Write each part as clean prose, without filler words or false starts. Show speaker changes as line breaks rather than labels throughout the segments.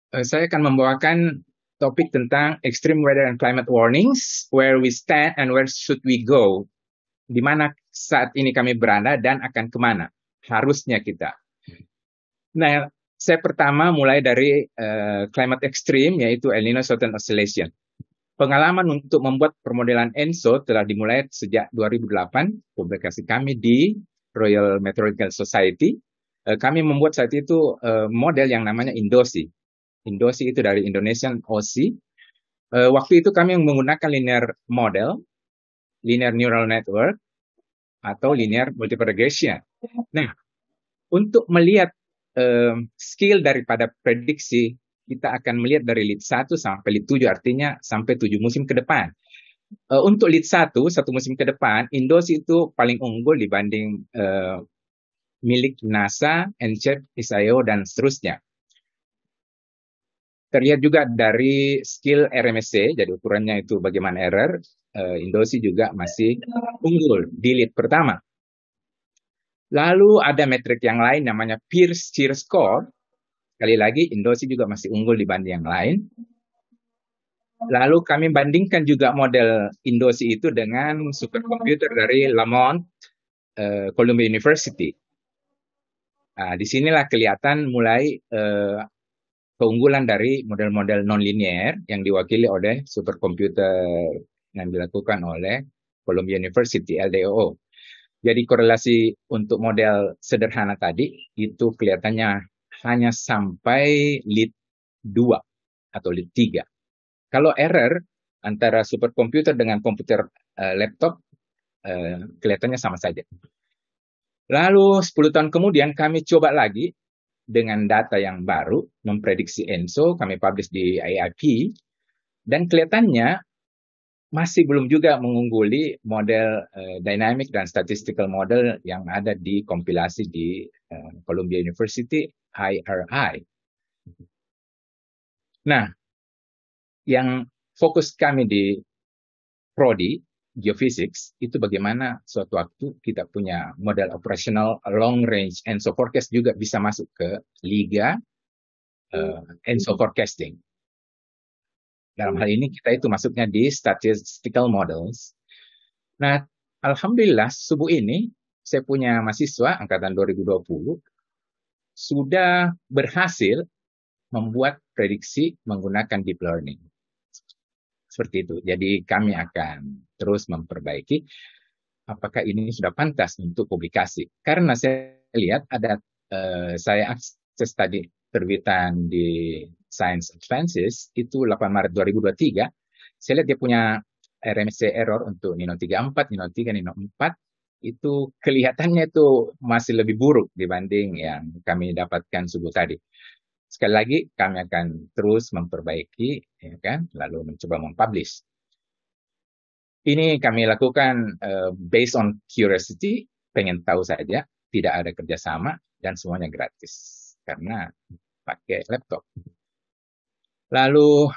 Saya akan membawakan topik tentang extreme weather and climate warnings, where we stand and where should we go. Di mana saat ini kami berada dan akan kemana harusnya kita. Nah, saya pertama mulai dari climate extreme, yaitu El Nino Southern Oscillation. Pengalaman untuk membuat permodelan ENSO telah dimulai sejak 2008, publikasi kami di Royal Meteorological Society. Kami membuat saat itu model yang namanya INDOSI. INDOSI itu dari Indonesian OSI. Waktu itu kami menggunakan linear model, linear neural network, atau linear multiple regression. Nah, untuk melihat skill daripada prediksi, kita akan melihat dari lead 1 sampai lead 7, artinya sampai 7 musim ke depan. Untuk lead 1, satu musim ke depan, INDOSI itu paling unggul dibanding milik NASA, NCAP, ISAO, dan seterusnya. Terlihat juga dari skill RMSE, jadi ukurannya itu bagaimana error, INDOSI juga masih unggul di lead pertama. Lalu ada metrik yang lain namanya Pearce Shear Score. Sekali lagi, INDOSI juga masih unggul dibanding yang lain. Lalu kami bandingkan juga model INDOSI itu dengan superkomputer dari Lamont Columbia University. Nah, disinilah kelihatan mulai keunggulan dari model-model non-linear yang diwakili oleh superkomputer yang dilakukan oleh Columbia University, LDOO. Jadi korelasi untuk model sederhana tadi itu kelihatannya hanya sampai lead 2 atau lead 3. Kalau error antara superkomputer dengan komputer laptop kelihatannya sama saja. Lalu 10 tahun kemudian kami coba lagi dengan data yang baru memprediksi ENSO, kami publish di IIP, dan kelihatannya masih belum juga mengungguli model dynamic dan statistical model yang ada di kompilasi di Columbia University, IRI. Nah, yang fokus kami di Prodi, Geophysics, itu bagaimana suatu waktu kita punya model operational long range ENSO forecast juga bisa masuk ke liga ENSO forecasting. Dalam hal ini kita itu masuknya di statistical models. Nah, alhamdulillah subuh ini saya punya mahasiswa angkatan 2020 sudah berhasil membuat prediksi menggunakan deep learning. Seperti itu. Jadi kami akan terus memperbaiki apakah ini sudah pantas untuk publikasi. Karena saya lihat ada saya akses tadi terbitan di Science Advances itu 8 Maret 2023. Saya lihat dia punya RMSE error untuk Nino 34, Nino 3, Nino 4 itu kelihatannya itu masih lebih buruk dibanding yang kami dapatkan subuh tadi. Sekali lagi kami akan terus memperbaiki, ya kan, lalu mencoba mempublish. Ini kami lakukan based on curiosity, pengen tahu saja, tidak ada kerjasama dan semuanya gratis karena pakai laptop. Lalu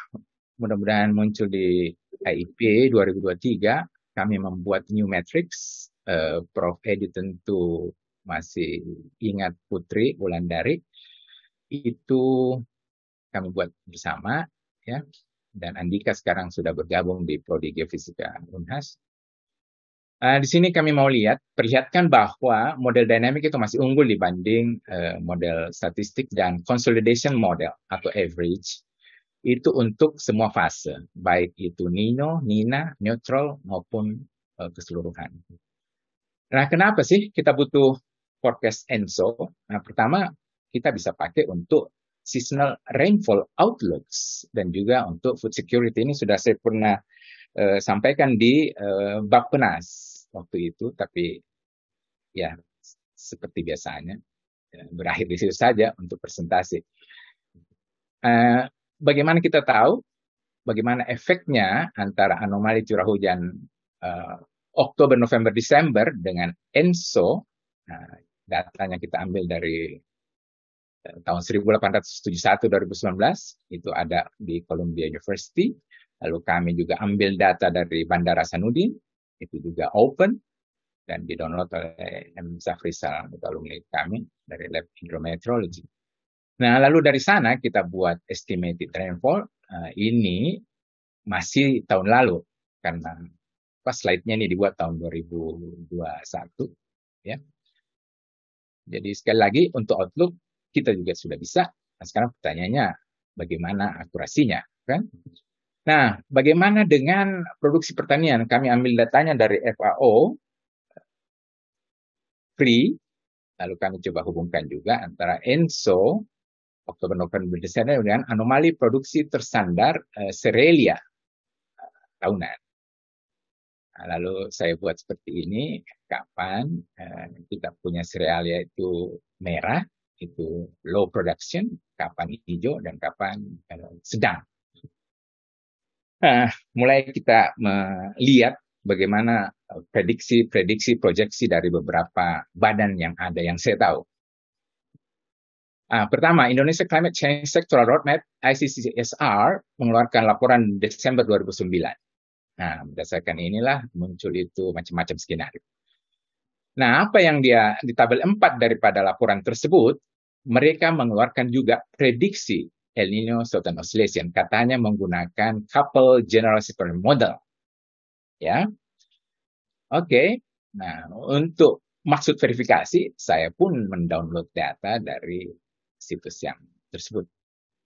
mudah-mudahan muncul di IIP 2023, kami membuat new metrics. Prof. Edi tentu masih ingat Putri Wulandari. Itu kami buat bersama, ya. Dan Andika sekarang sudah bergabung di Prodi Geofisika Unhas. Di sini kami mau perlihatkan bahwa model dynamic itu masih unggul dibanding model statistik dan consolidation model atau average. Itu untuk semua fase, baik itu Nino, Nina, neutral, maupun keseluruhan. Nah, kenapa sih kita butuh forecast ENSO? Nah, pertama, kita bisa pakai untuk seasonal rainfall outlooks dan juga untuk food security. Ini sudah saya pernah sampaikan di Bappenas waktu itu, tapi ya seperti biasanya berakhir di situ saja untuk presentasi. Bagaimana kita tahu bagaimana efeknya antara anomali curah hujan Oktober, November, Desember dengan ENSO? Nah, datanya kita ambil dari tahun 1871-2019, itu ada di Columbia University. Lalu kami juga ambil data dari Bandara Hasanuddin, itu juga open, dan di-download oleh M. Zafrizal, alumni kami dari Lab Hydrometeorology. Nah, lalu dari sana kita buat estimated rainfall. Ini masih tahun lalu, karena pas slide-nya ini dibuat tahun 2021. Ya. Jadi sekali lagi untuk outlook kita juga sudah bisa. Nah, sekarang pertanyaannya bagaimana akurasinya, kan? Nah, bagaimana dengan produksi pertanian? Kami ambil datanya dari FAO, free, lalu kami coba hubungkan juga antara ENSO, Oktober, November, Desember, dengan anomali produksi tersandar serelia tahunan. Nah, lalu saya buat seperti ini, kapan kita punya serealia itu merah, itu low production, kapan hijau, dan kapan sedang. Nah, mulai kita melihat bagaimana prediksi, proyeksi dari beberapa badan yang ada yang saya tahu. Pertama, Indonesia Climate Change Sectoral Roadmap, ICCSR, mengeluarkan laporan Desember 2009. Nah, berdasarkan inilah muncul itu macam-macam skenario. Nah, apa yang dia di tabel 4 daripada laporan tersebut, mereka mengeluarkan juga prediksi El Nino Southern Oscillation, katanya menggunakan couple generalizable model. Ya. Oke. Nah, untuk maksud verifikasi, saya pun mendownload data dari situs yang tersebut.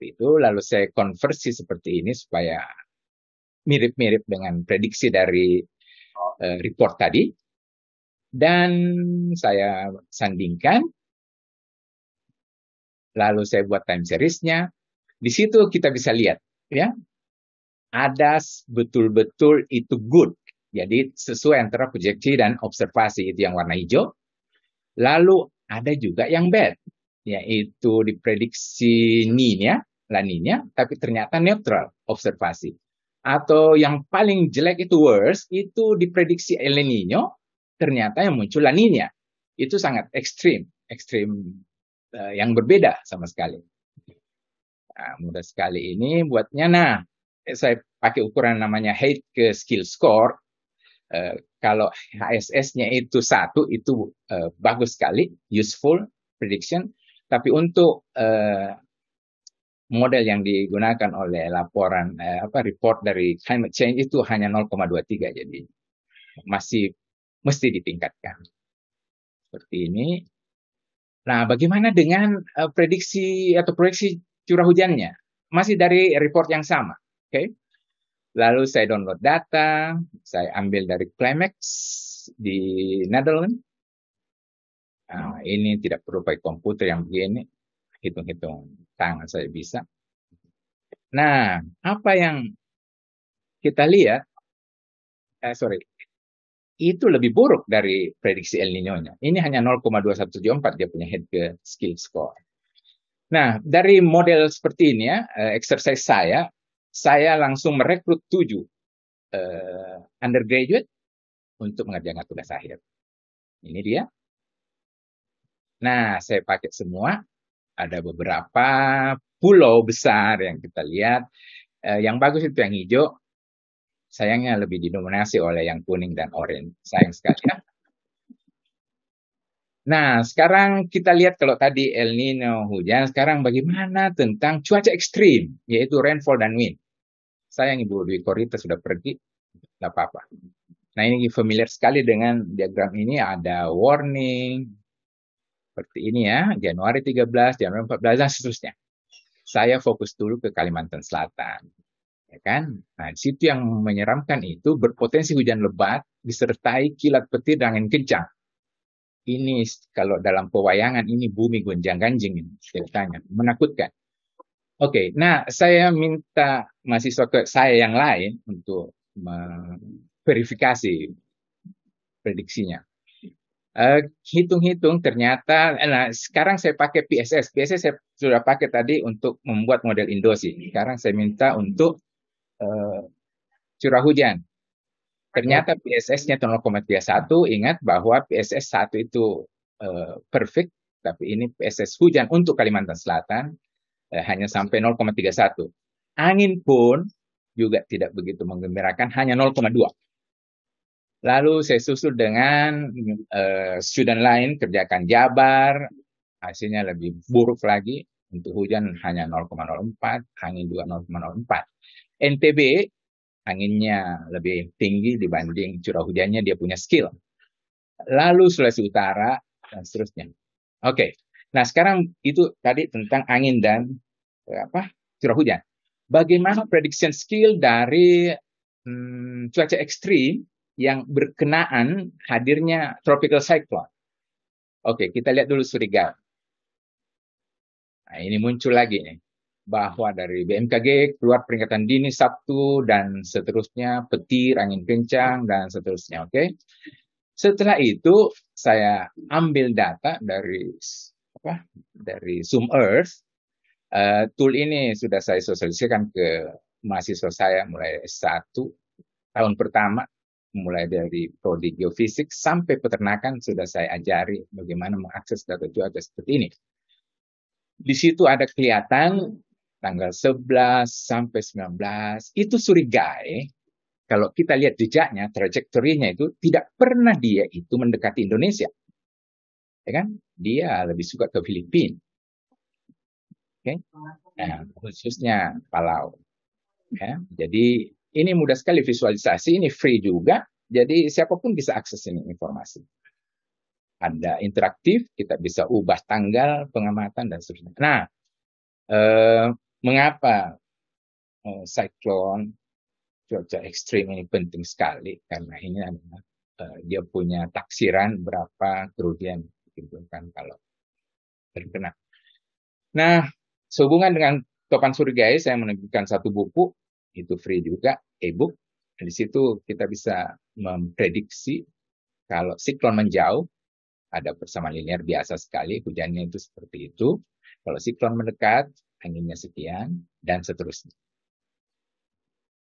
Itu lalu saya konversi seperti ini supaya mirip-mirip dengan prediksi dari report tadi. Dan saya sandingkan. Lalu saya buat time series-nya. Di situ kita bisa lihat, ya, ada betul-betul itu good. Jadi sesuai antara proyeksi dan observasi, itu yang warna hijau. Lalu ada juga yang bad, yaitu diprediksi La Nina, tapi ternyata neutral observasi. Atau yang paling jelek itu worst, itu diprediksi El Nino, ternyata yang muncul La Nina. Itu sangat ekstrim yang berbeda sama sekali. Nah, mudah sekali ini buatnya. Nah, saya pakai ukuran namanya height ke skill score. Kalau HSS-nya itu 1, itu bagus sekali, useful prediction. Tapi untuk model yang digunakan oleh laporan report dari climate change itu hanya 0,23, jadi masih mesti ditingkatkan. Seperti ini. Nah, bagaimana dengan prediksi atau proyeksi curah hujannya? Masih dari report yang sama. Oke. Lalu saya download data, saya ambil dari Climax di Netherlands. Nah, ini tidak perlu pakai komputer yang begini, hitung-hitung tangan saya bisa. Nah, apa yang kita lihat, itu lebih buruk dari prediksi El Nino-nya. Ini hanya 0,2174 dia punya head ke skill score. Nah, dari model seperti ini ya, exercise saya langsung merekrut 7 undergraduate untuk mengerjakan tugas akhir. Ini dia. Nah, saya pakai semua. Ada beberapa pulau besar yang kita lihat. Yang bagus itu yang hijau. Sayangnya lebih didominasi oleh yang kuning dan oranye. Sayang sekali ya. Nah, sekarang kita lihat kalau tadi El Nino hujan, sekarang bagaimana tentang cuaca ekstrim, yaitu rainfall dan wind. Sayang Ibu Dwi Korita sudah pergi, tidak apa-apa. Nah, ini familiar sekali dengan diagram ini, ada warning, seperti ini ya, Januari 13, Januari 14, dan seterusnya. Saya fokus dulu ke Kalimantan Selatan. Ya kan? Nah, di situ yang menyeramkan itu berpotensi hujan lebat disertai kilat petir dan angin kencang. Ini kalau dalam pewayangan ini bumi gonjang-ganjing ini ceritanya, menakutkan. Oke, nah saya minta mahasiswa saya yang lain untuk verifikasi prediksinya. Hitung-hitung ternyata, nah sekarang saya pakai PSS. PSS saya sudah pakai tadi untuk membuat model Indosi. Sekarang saya minta untuk curah hujan. Ternyata PSS-nya 0,31. Ingat bahwa PSS 1 itu perfect, tapi ini PSS hujan untuk Kalimantan Selatan hanya sampai 0,31. Angin pun juga tidak begitu menggembirakan, hanya 0,2. Lalu saya susul dengan student lain kerjakan Jabar, hasilnya lebih buruk lagi, Untuk hujan hanya 0,04, angin juga 0,04. NTB anginnya lebih tinggi dibanding curah hujannya, dia punya skill. Lalu Sulawesi Utara dan seterusnya. Oke. Nah, sekarang itu tadi tentang angin dan curah hujan. Bagaimana prediction skill dari cuaca ekstrim yang berkenaan hadirnya tropical cyclone? Oke, kita lihat dulu Surigao. Nah, ini muncul lagi nih, bahwa dari BMKG keluar peringatan dini Sabtu dan seterusnya, petir, angin kencang dan seterusnya. Oke. Setelah itu saya ambil data dari Zoom Earth. Tool ini sudah saya sosialisasikan ke mahasiswa saya mulai S1 tahun pertama, mulai dari prodi geofisik sampai peternakan sudah saya ajari bagaimana mengakses data cuaca seperti ini. Di situ ada kelihatan tanggal 11 sampai 19 itu Surigao. Kalau kita lihat jejaknya, trajektorinya itu tidak pernah dia itu mendekati Indonesia. Ya kan? Dia lebih suka ke Filipina. Okay? Nah, khususnya Palau. Ya, jadi ini mudah sekali visualisasi, ini free juga. Jadi siapapun bisa akses ini informasi. Ada interaktif, kita bisa ubah tanggal pengamatan dan seterusnya. Nah, mengapa siklon cuaca ekstrim ini penting sekali? Karena ini adalah dia punya taksiran berapa kerugian ditimbulkan kalau terkena. Nah, sehubungan dengan Topan Surigao, saya menerbitkan satu buku, itu free juga, e-book. Di situ kita bisa memprediksi kalau siklon menjauh, ada persamaan linear biasa sekali, hujannya itu seperti itu. Kalau siklon mendekat, anginnya sekian, dan seterusnya.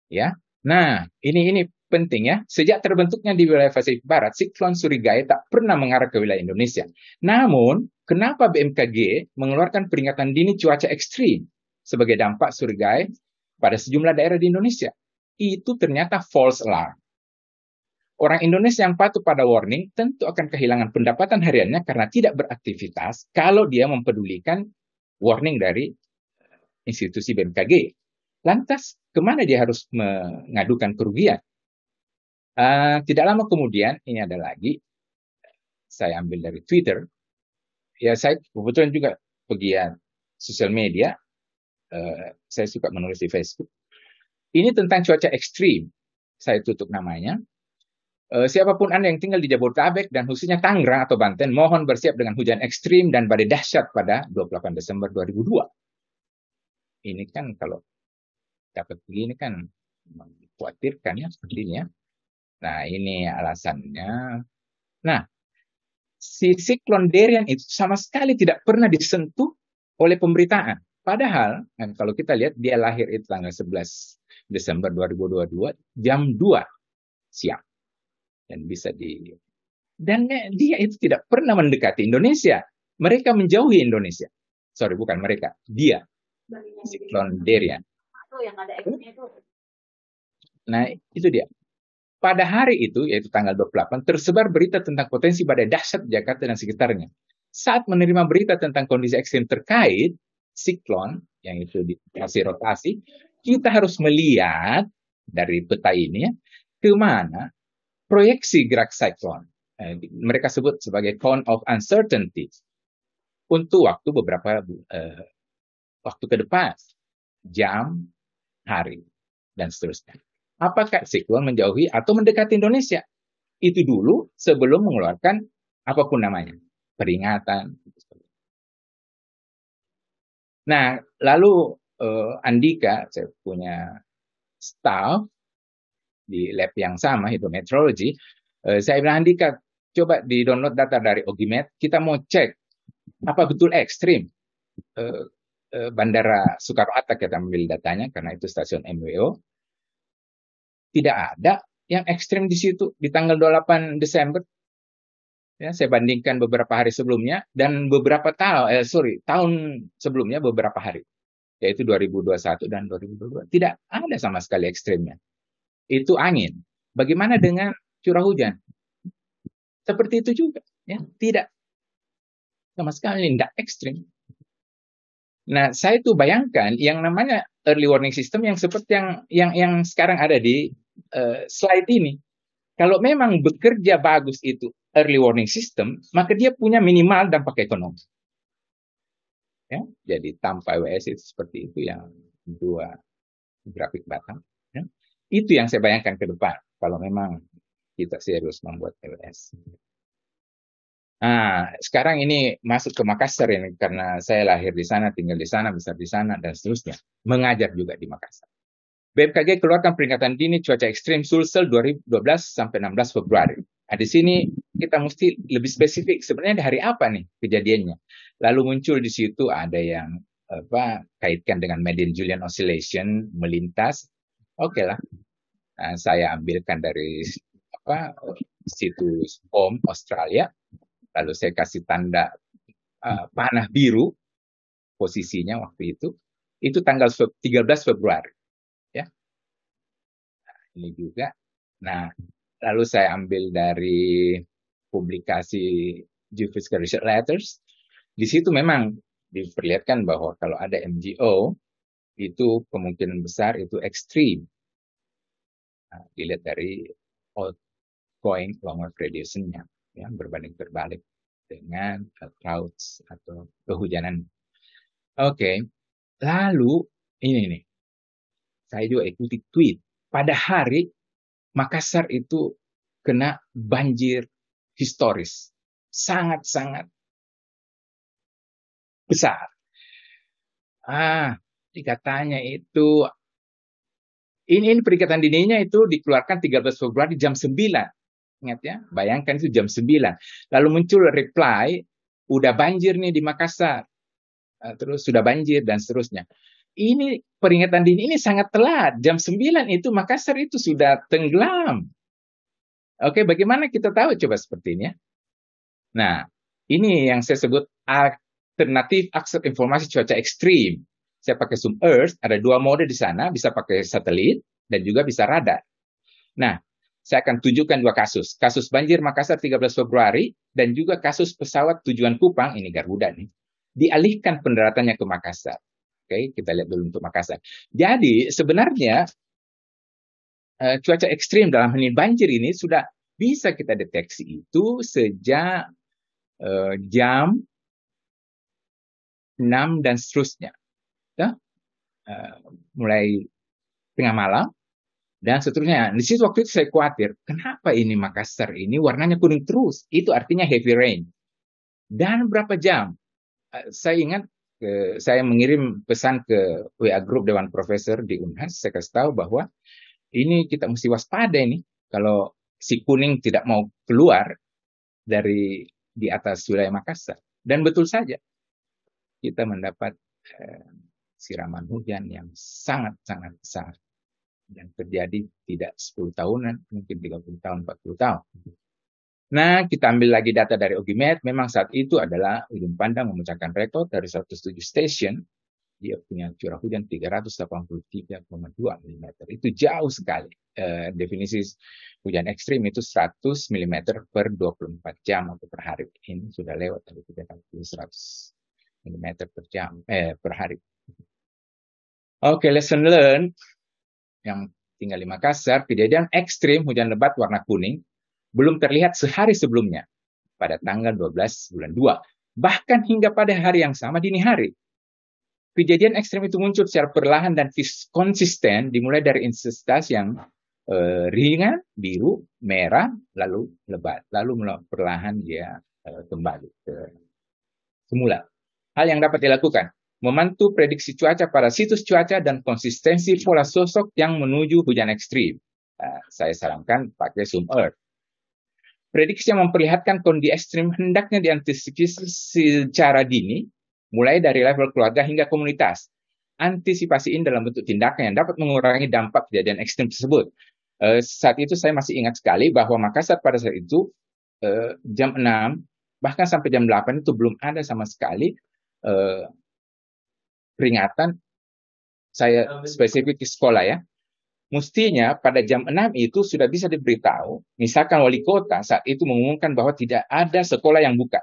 Ya, nah ini penting ya. Sejak terbentuknya di wilayah Pasifik Barat, siklon Surigao tak pernah mengarah ke wilayah Indonesia. Namun, kenapa BMKG mengeluarkan peringatan dini cuaca ekstrim sebagai dampak Surigao pada sejumlah daerah di Indonesia? Itu ternyata false alarm. Orang Indonesia yang patuh pada warning tentu akan kehilangan pendapatan hariannya karena tidak beraktivitas kalau dia mempedulikan warning dari institusi BMKG. Lantas, kemana dia harus mengadukan kerugian? Tidak lama kemudian, ini ada lagi, saya ambil dari Twitter. Ya, saya kebetulan juga pegiat sosial media. Saya suka menulis di Facebook. Ini tentang cuaca ekstrim. Saya tutup namanya. Siapapun Anda yang tinggal di Jabodetabek dan khususnya Tangerang atau Banten, mohon bersiap dengan hujan ekstrim dan badai dahsyat pada 28 Desember 2002. Ini kan kalau dapat begini kan mengkhawatirkan ya seperti ini ya. Nah, ini alasannya. Nah, si siklon Darian itu sama sekali tidak pernah disentuh oleh pemberitaan. Padahal, kalau kita lihat, dia lahir itu tanggal 11 Desember 2022, jam 2 siang. Dan bisa dan dia itu tidak pernah mendekati Indonesia. Mereka menjauhi Indonesia. Sorry, bukan mereka. Dia. Siklon Darian. Nah, itu dia. Pada hari itu, yaitu tanggal 28, tersebar berita tentang potensi badai dahsyat Jakarta dan sekitarnya. Saat menerima berita tentang kondisi ekstrim terkait siklon, yang itu masih rotasi, kita harus melihat dari peta ini ya, kemana proyeksi gerak siklon. Mereka sebut sebagai cone of uncertainty. Untuk waktu beberapa waktu ke depan, jam, hari, dan seterusnya. Apakah siklon menjauhi atau mendekati Indonesia? Itu dulu sebelum mengeluarkan apapun namanya, peringatan. Nah, lalu Andika, saya punya staff di lab yang sama, hidrometeorologi. Saya bilang, Andika, coba di-download data dari Ogimet, kita mau cek apa betul ekstrim. Bandara Soekarno-Hatta kita ambil datanya, karena itu stasiun MWO. Tidak ada yang ekstrim di situ di tanggal 28 Desember. Ya, saya bandingkan beberapa hari sebelumnya dan beberapa tahun sebelumnya beberapa hari, yaitu 2021 dan 2022. Tidak ada sama sekali ekstrimnya. Itu angin. Bagaimana dengan curah hujan? Seperti itu juga, ya, tidak sama sekali, tidak ekstrim. Nah, saya tuh bayangkan yang namanya early warning system yang seperti yang sekarang ada di slide ini. Kalau memang bekerja bagus itu early warning system, maka dia punya minimal dampak ekonomi. Ya, jadi tanpa WS itu seperti itu yang dua grafik batang. Ya. Itu yang saya bayangkan ke depan kalau memang kita serius membuat WS. Nah, sekarang ini masuk ke Makassar ini karena saya lahir di sana, tinggal di sana, besar di sana, dan seterusnya. Mengajar juga di Makassar. BMKG keluarkan peringatan dini cuaca ekstrim Sulsel 2012 sampai 16 Februari. Nah, di sini kita mesti lebih spesifik. Sebenarnya hari apa nih kejadiannya? Lalu muncul di situ ada yang kaitkan dengan Median-Julian Oscillation melintas. Oke lah, nah, saya ambilkan dari situs OM Australia. Lalu saya kasih tanda panah biru posisinya waktu itu tanggal 13 Februari. Ya. Nah, ini juga. Nah, lalu saya ambil dari publikasi Geophysical Research Letters. Di situ memang diperlihatkan bahwa kalau ada MGO, itu kemungkinan besar itu ekstrim. Nah, dilihat dari outgoing long-wave radiation-nya, ya, berbanding terbalik dengan clouds atau kehujanan. Oke, lalu ini nih, saya juga ikuti tweet. Pada hari Makassar itu kena banjir historis, sangat-sangat besar. Dikatanya itu, ini peringatan dininya itu dikeluarkan 13 Februari jam 9. Ingat ya, bayangkan itu jam 9. Lalu muncul reply, udah banjir nih di Makassar. Terus sudah banjir dan seterusnya. Ini peringatan dini ini sangat telat. Jam 9 itu Makassar itu sudah tenggelam. Oke, bagaimana kita tahu coba seperti ini ya? Nah, ini yang saya sebut alternatif akses informasi cuaca ekstrim. Saya pakai Zoom Earth, ada dua mode di sana, bisa pakai satelit dan juga bisa radar. Nah, saya akan tunjukkan dua kasus. Kasus banjir Makassar 13 Februari dan juga kasus pesawat tujuan Kupang, ini Garuda nih, dialihkan pendaratannya ke Makassar. Oke, kita lihat dulu untuk Makassar. Jadi, sebenarnya cuaca ekstrim dalam hal ini banjir ini sudah bisa kita deteksi itu sejak jam 6 dan seterusnya. Ya? Mulai tengah malam dan seterusnya. Di situ waktu itu saya khawatir, kenapa ini Makassar ini warnanya kuning terus? Itu artinya heavy rain. Dan berapa jam? Saya ingat saya mengirim pesan ke WA Group Dewan Profesor di Unhas. Saya kasih tahu bahwa ini kita mesti waspada ini. Kalau si kuning tidak mau keluar dari di atas wilayah Makassar. Dan betul saja, kita mendapat siraman hujan yang sangat-sangat besar. Dan terjadi tidak 10 tahunan, mungkin 30 tahun, 40 tahun. Nah, kita ambil lagi data dari Ogimet. Memang saat itu adalah Ujung Pandang memecahkan rekor dari 107 stasiun. Dia punya curah hujan 383,2 mm. Itu jauh sekali. Definisi hujan ekstrim itu 100 mm per 24 jam atau per hari. Ini sudah lewat dari 100 mm per jam, per hari. Oke, lesson learned. Yang tinggal di Makassar, kejadian ekstrim hujan lebat warna kuning belum terlihat sehari sebelumnya, pada tanggal 12 bulan 2. Bahkan hingga pada hari yang sama dini hari. Kejadian ekstrem itu muncul secara perlahan dan konsisten, dimulai dari intensitas yang ringan, biru, merah, lalu lebat. Lalu perlahan dia kembali ke semula. Hal yang dapat dilakukan, memantau prediksi cuaca pada situs cuaca dan konsistensi pola sosok yang menuju hujan ekstrim. Saya sarankan pakai Zoom Earth. Prediksi yang memperlihatkan kondisi ekstrim hendaknya diantisipasi secara dini, mulai dari level keluarga hingga komunitas. Antisipasi ini dalam bentuk tindakan yang dapat mengurangi dampak kejadian ekstrim tersebut. Saat itu saya masih ingat sekali bahwa Makassar pada saat itu jam 6, bahkan sampai jam 8 itu belum ada sama sekali peringatan. Saya spesifik di sekolah ya. Mestinya pada jam 6 itu sudah bisa diberitahu, misalkan wali kota saat itu mengumumkan bahwa tidak ada sekolah yang buka.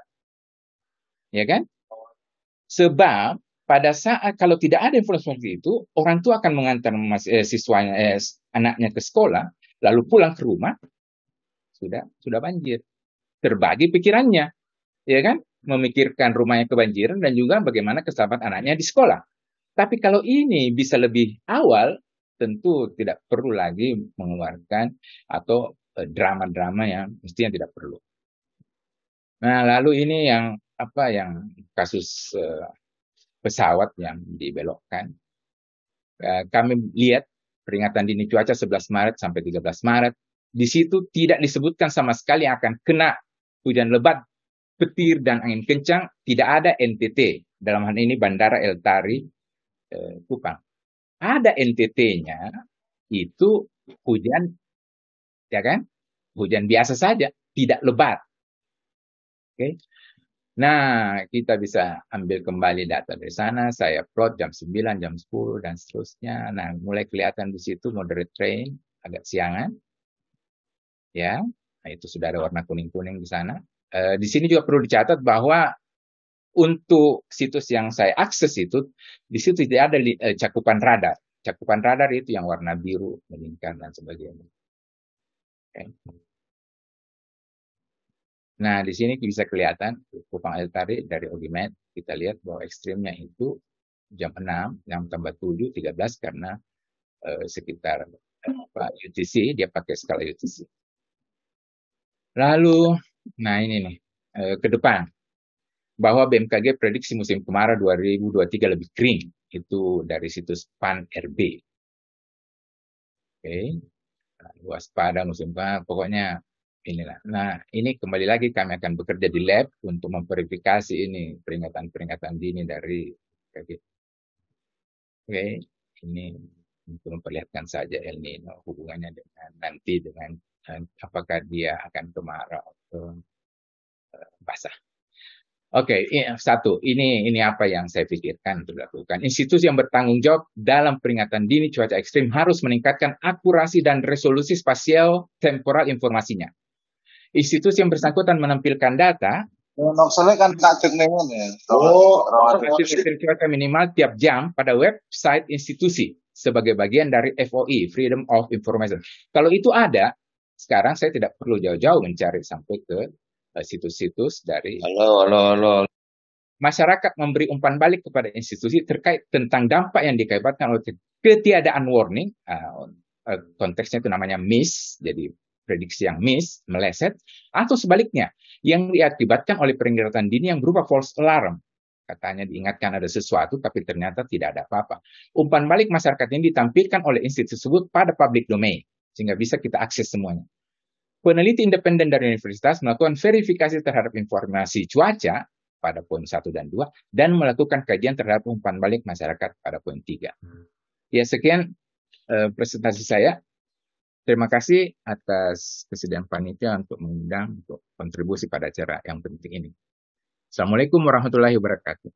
Ya kan? Sebab pada saat kalau tidak ada informasi seperti itu, orang tua akan mengantar siswanya, anaknya ke sekolah, lalu pulang ke rumah, sudah banjir. Terbagi pikirannya, ya kan? Memikirkan rumahnya kebanjiran dan juga bagaimana keselamatan anaknya di sekolah. Tapi kalau ini bisa lebih awal, tentu tidak perlu lagi mengeluarkan atau drama-drama yang mestinya tidak perlu. Nah, lalu ini yang kasus pesawat yang dibelokkan. Kami lihat peringatan dini cuaca 11 Maret sampai 13 Maret. Di situ tidak disebutkan sama sekali akan kena hujan lebat, petir, dan angin kencang. Tidak ada NTT. Dalam hal ini Bandara El Tari, Kupang. Ada NTT-nya, itu hujan, ya kan? Hujan biasa saja, tidak lebat. Oke. Nah, kita bisa ambil kembali data dari sana. Saya plot jam 9, jam 10, dan seterusnya. Nah, mulai kelihatan di situ moderate rain, agak siangan. Ya, nah itu sudah ada warna kuning-kuning di sana. Di sini juga perlu dicatat bahwa untuk situs yang saya akses itu, di situ tidak ada cakupan radar. Cakupan radar itu yang warna biru, meningkat, dan sebagainya. Okay. Nah, di sini bisa kelihatan Kupang El Tari dari Ogimet. Kita lihat bahwa ekstrimnya itu jam 6, jam tambah 7, 13 karena sekitar UTC, dia pakai skala UTC. Lalu, nah ini nih, ke depan. Bahwa BMKG prediksi musim kemarau 2023 lebih kering. Itu dari situs PAN-RB. Oke. Nah, waspada musim kemarau, pokoknya inilah. Nah, ini kembali lagi kami akan bekerja di lab untuk memverifikasi ini peringatan-peringatan dini dari BMKG. Oke, ini untuk memperlihatkan saja El Nino hubungannya dengan nanti dengan apakah dia akan kemarau atau basah. Oke, satu, ini apa yang saya pikirkan untuk dilakukan. Institusi yang bertanggung jawab dalam peringatan dini cuaca ekstrim harus meningkatkan akurasi dan resolusi spasial temporal informasinya. Institusi yang bersangkutan menampilkan data cuaca minimal tiap jam pada website institusi sebagai bagian dari FOI, Freedom of Information. Kalau itu ada, sekarang saya tidak perlu jauh-jauh mencari sampai ke situs-situs dari masyarakat memberi umpan balik kepada institusi terkait tentang dampak yang dikaitkan oleh ketiadaan warning. Konteksnya itu namanya miss, jadi prediksi yang miss, meleset, atau sebaliknya yang diakibatkan oleh peringatan dini yang berupa false alarm. Katanya diingatkan ada sesuatu, tapi ternyata tidak ada apa-apa. Umpan balik masyarakat ini ditampilkan oleh institusi tersebut pada public domain, sehingga bisa kita akses semuanya. Peneliti independen dari universitas melakukan verifikasi terhadap informasi cuaca pada poin 1 dan 2, dan melakukan kajian terhadap umpan balik masyarakat pada poin 3. Ya, sekian presentasi saya. Terima kasih atas kesediaan panitia untuk mengundang untuk kontribusi pada acara yang penting ini. Assalamualaikum warahmatullahi wabarakatuh.